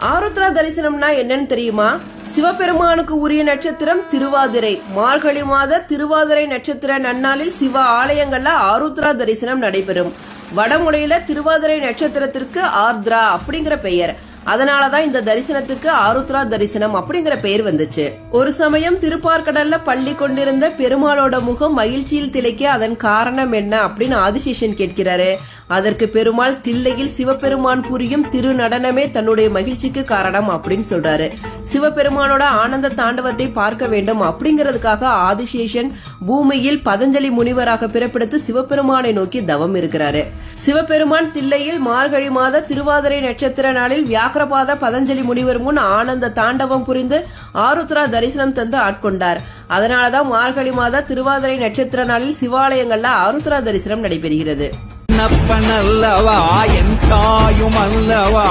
ஆருத்ரா தரிசனம்னா என்னன்னு தெரியுமா? சிவபெருமானுக்கு உரிய நட்சத்திரம் திருவாதிரை. மார்கழி மாத திருவாதிரை நட்சத்திர நன்னாளில் சிவ ஆலயங்கள்ல ஆருத்ரா தரிசனம் நடைபெறும். வடமொழியில திருவாதிரை நட்சத்திரத்திற்கு ஆர்திரா அப்படிங்கிற பெயர். அதனாலதான் இந்த தரிசனத்துக்கு ஆருத்ரா தரிசனம் அப்படிங்கிற பெயர் வந்துச்சு. ஒரு சமயம் திருப்பார்கடல்ல பள்ளி கொண்டிருந்த பெருமாளோட முகம் மகிழ்ச்சியில் திளைக்க அதன் காரணம் என்ன அப்படின்னு ஆதிசேஷன் கேட்கிறாரு. அதற்கு பெருமாள் தில்லையில் சிவபெருமான் புரியும் திரு நடனமே தன்னுடைய மகிழ்ச்சிக்கு காரணம் அப்படின்னு சொல்றாரு. சிவபெருமானோட ஆனந்த தாண்டவத்தை பார்க்க வேண்டும் அப்படிங்கறதுக்காக ஆதிசேஷன் பூமியில் பதஞ்சலி முனிவராக பிறப்பெடுத்து சிவபெருமானை நோக்கி தவம் இருக்கிறாரு. சிவபெருமான் தில்லையில் மார்கழி மாத திருவாதிரை நட்சத்திர நாளில் வியாக்கிரபாத பதஞ்சலி முனிவர் முன் ஆனந்த தாண்டவம் புரிந்து ஆருத்ரா தரிசனம் தந்து ஆட்கொண்டார். அதனாலதான் மார்கழி மாத திருவாதிரை நட்சத்திர நாளில் சிவாலயங்கள்ல ஆருத்ரா தரிசனம் நடைபெறுகிறது. என் தாயும் அல்லவா